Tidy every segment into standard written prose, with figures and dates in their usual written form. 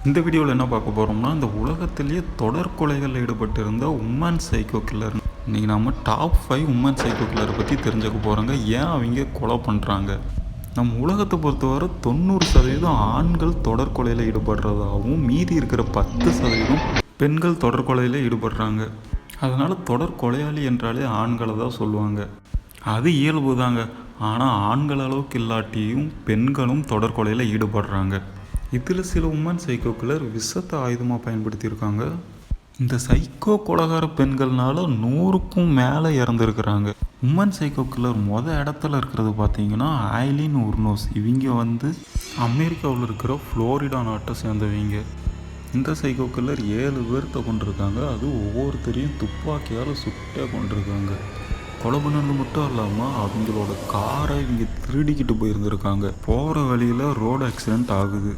இந்த வீடியோவில் என்ன பார்க்க போகிறோம்னா, இந்த உலகத்திலேயே தொடர் கொலைகளில் ஈடுபட்டிருந்த உமன் சைக்கோ கில்லர். இன்றைக்கி நம்ம டாப் 5 உமன் சைக்கோ கில்லரை பற்றி தெரிஞ்சுக்க போகிறோங்க. ஏன் அவங்க கொலை பண்ணுறாங்க. நம்ம உலகத்தை பொறுத்தவரை 90% ஆண்கள் தொடர் கொலையில் ஈடுபடுறதாகவும், மீதி இருக்கிற 10% பெண்கள் தொடர் கொலையில் ஈடுபடுறாங்க. அதனால் தொடர் கொலையாளி என்றாலே ஆண்களை தான் சொல்லுவாங்க. அது இயல்பு தாங்க. ஆனால் ஆண்கள் அளவுக்கு இல்லாட்டியும் பெண்களும் தொடர் கொலையில் ஈடுபடுறாங்க. இதில் சில உமன் சைக்கோ கில்லர் விஷத்தை ஆயுதமாக பயன்படுத்தியிருக்காங்க. இந்த சைக்கோ கொலைகார பெண்கள்னால 100க்கும் மேலே இறந்துருக்குறாங்க. உமன் சைக்கோ கில்லர் இடத்துல இருக்கிறது பார்த்தீங்கன்னா ஐலின் உர்னோஸ். இவங்க அமெரிக்காவில் இருக்கிற ஃப்ளோரிடா நாட்டை சேர்ந்தவங்க. இந்த சைக்கோ கில்லர் 7 பேர்த்த கொண்டிருக்காங்க. அது ஒவ்வொருத்தரையும் துப்பாக்கியால் சுட்டே கொண்டிருக்காங்க. கொலை பண்ணது மட்டும் இல்லாமல் அவங்களோட காரை இவங்க திருடிக்கிட்டு போயிருந்துருக்காங்க. போகிற வழியில் ரோடு ஆக்சிடெண்ட் ஆகுது.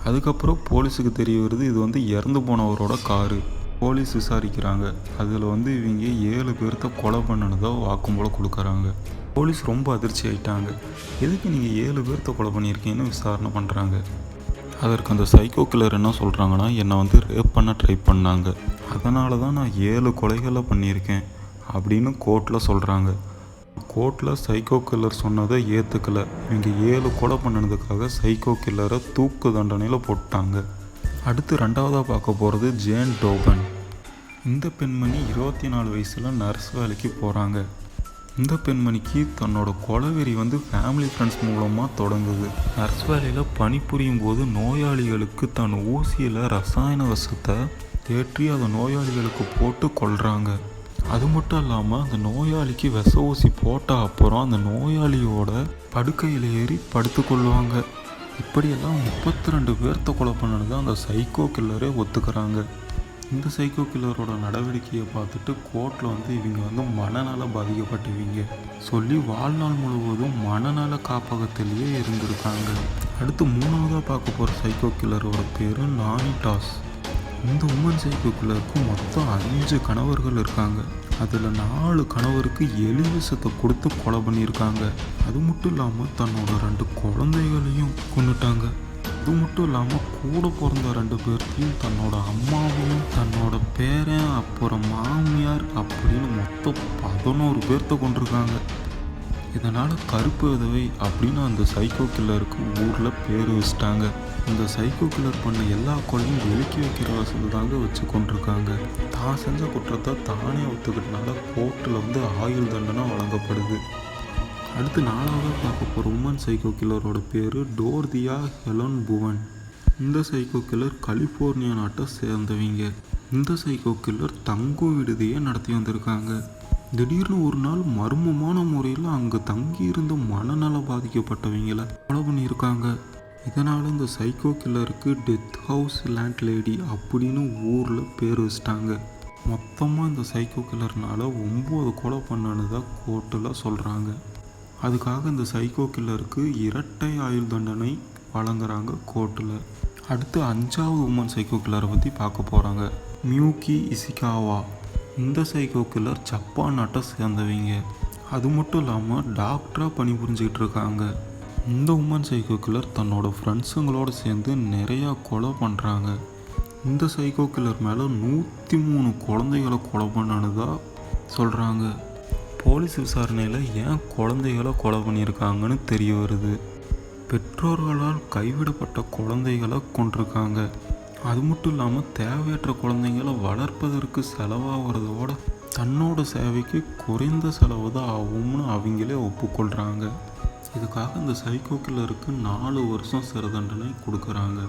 அதுக்கப்புறம் போலீஸுக்கு தெரிய வருது இது இறந்து போனவரோட காரு. போலீஸ் விசாரிக்கிறாங்க. அதில் இவங்க 7 பேர்த்த கொலை பண்ணினதோ வாக்குமூலம் கொடுக்குறாங்க. போலீஸ் ரொம்ப அதிர்ச்சி ஆகிட்டாங்க. எதுக்கு நீங்கள் 7 பேர்த்த கொலை பண்ணியிருக்கீங்கன்னு விசாரணை பண்ணுறாங்க. அதற்கு அந்த சைக்கோ கில்லர் என்ன சொல்கிறாங்கன்னா, என்னை ரேப் பண்ண ட்ரை பண்ணாங்க, அதனால தான் நான் 7 கொலைகளை பண்ணியிருக்கேன் அப்படின்னு கோர்ட்டில் சொல்கிறாங்க. கோர்ட்டில் சைக்கோ கில்லர் சொன்னதை ஏற்றுக்கலை. இவங்க 7 கொலை பண்ணினதுக்காக சைக்கோ கில்லரை தூக்கு தண்டனையில் போட்டாங்க. அடுத்து 2வதாக பார்க்க போகிறது ஜேன் டோபன். இந்த பெண்மணி 24 வயசில் நர்ஸ் வேலைக்கு போகிறாங்க. இந்த பெண்மணிக்கு தன்னோட கொலைவெறி ஃபேமிலி ஃப்ரெண்ட்ஸ் மூலமாக தொடங்குது. நர்ஸ் வேலையில் பணிபுரியும் போது நோயாளிகளுக்கு தன் ஊசியில் ரசாயன விஷத்தை ஏற்றி அதை நோயாளிகளுக்கு போட்டு கொல்றாங்க. அது மட்டும் இல்லாமல் அந்த நோயாளிக்கு விஷ ஊசி போட்ட அப்புறம் அந்த நோயாளியோட படுக்கையில் ஏறி படுத்து கொள்வாங்க. இப்படியெல்லாம் 32 பேர்த்த கொலை பண்ணது அந்த சைக்கோ கில்லரே ஒத்துக்கிறாங்க. இந்த சைக்கோ கில்லரோட நடவடிக்கையை பார்த்துட்டு கோர்ட்டில் இவங்க மனநல பாதிக்கப்பட்டவங்க சொல்லி வாழ்நாள் முழுவதும் மனநல காப்பகத்திலேயே இருந்திருக்காங்க. அடுத்து 3வதாக பார்க்க போகிற சைக்கோ கில்லரோட பேர் நானி டாஸ். இந்த உமன் சைக்கோ கில்லருக்கு மொத்தம் 5 கணவர்கள் இருக்காங்க. அதில் 4 கணவருக்கு எலி விஷத்தை கொடுத்து கொலை பண்ணியிருக்காங்க. அது மட்டும் இல்லாமல் தன்னோட 2 குழந்தைகளையும் கொண்டுட்டாங்க. அது மட்டும் இல்லாமல் கூட பிறந்த 2 பேர்த்தையும், தன்னோட அம்மாவையும், தன்னோட பேரன், அப்புறம் மாமியார் அப்படின்னு மொத்தம் 11 பேர்த்த கொண்டிருக்காங்க. இதனால் கருப்பு விதவை அப்படின்னு அந்த சைக்கோ கில்லருக்கு ஊரில் பேர் வச்சிட்டாங்க. இந்த சைக்கோ கில்லர் பண்ண எல்லா கொலையும் வெளிக்கி வைக்கிற வசதி தாங்க வச்சு கொண்டிருக்காங்க. தான் செஞ்ச குற்றத்தை தானே ஒத்துக்கிட்டனால கோர்ட்டில் ஆயுள் தண்டனை வழங்கப்படுது. அடுத்து 4வதாக பார்க்க போகிற உமன் சைக்கோ கில்லரோட பேர் டோர்தியா ஹெலன் புவன். இந்த சைக்கோ கில்லர் கலிஃபோர்னியா நாட்டை சேர்ந்தவங்க. இந்த சைக்கோ கில்லர் தங்கும் விடுதியை நடத்தி வந்திருக்காங்க. திடீர்னு ஒரு நாள் மர்மமான முறையில் அங்கே தங்கியிருந்த மனநல பாதிக்கப்பட்டவங்களை கொலை பண்ணியிருக்காங்க. இதனால் இந்த சைக்கோ கில்லருக்கு டெத் ஹவுஸ் லேண்ட் லேடி அப்படின்னு ஊரில் பேர் வச்சிட்டாங்க. மொத்தமாக இந்த சைக்கோ கில்லர்னால் 9 கொலை பண்ணனதாக கோர்ட்டில் சொல்கிறாங்க. அதுக்காக இந்த சைக்கோ கில்லருக்கு இரட்டை ஆயுள் தண்டனை வழங்குறாங்க கோர்ட்டில். அடுத்து 5வது உமன் சைக்கோ கில்லரை பற்றி பார்க்க போகிறாங்க. மியூகி இசிகாவா. இந்த சைக்கோ கில்லர் ஜப்பான் நாட்டை சேர்ந்தவங்க. அது மட்டும் இல்லாமல் டாக்டராக பணிபுரிஞ்சிக்கிட்டு இருக்காங்க. இந்த உமன் சைக்கோ கில்லர் தன்னோட ஃப்ரெண்ட்ஸுங்களோடு சேர்ந்து நிறையா கொலை பண்ணுறாங்க. இந்த சைக்கோ கில்லர் மேலே 103 குழந்தைகளை கொலை பண்ணதாக சொல்கிறாங்க. போலீஸ் விசாரணையில் ஏன் குழந்தைகளை கொலை பண்ணியிருக்காங்கன்னு தெரிய வருது. பெற்றோர்களால் கைவிடப்பட்ட குழந்தைகளை கொண்டிருக்காங்க. அது மட்டும் இல்லாமல் தேவையற்ற குழந்தைங்களை வளர்ப்பதற்கு செலவாகிறதோட தன்னோட சேவைக்கு குறைந்த செலவு தான் ஆகும்னு அவங்களே ஒப்புக்கொள்கிறாங்க. இதுக்காக இந்த சைக்கோ கில்லருக்கு 4 வருஷம் சிறை தண்டனை கொடுக்குறாங்க.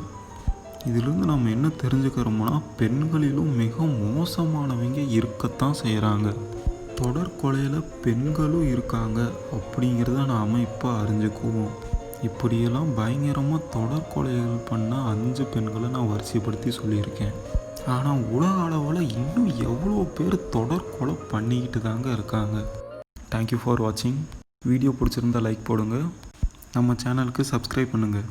இதிலிருந்து நம்ம என்ன தெரிஞ்சுக்கிறோம்னா, பெண்களிலும் மிக மோசமானவங்க இருக்கத்தான் செய்கிறாங்க. தொடர் கொலையில் பெண்களும் இருக்காங்க அப்படிங்கிறத நாம் இப்போ அறிஞ்சுக்குவோம். இப்படியெல்லாம் பயங்கரமாக தொடர் கொலைகள் பண்ண 5 பெண்களை நான் வரிசைப்படுத்தி சொல்லியிருக்கேன். ஆனால் உலக அளவில் இன்னும் எவ்வளோ பேர் தொடர் கொலை பண்ணிக்கிட்டு தாங்க இருக்காங்க. தேங்க்யூ ஃபார் வாட்சிங். வீடியோ பிடிச்சிருந்தால் லைக் போடுங்க. நம்ம சேனலுக்கு சப்ஸ்கிரைப் பண்ணுங்கள்.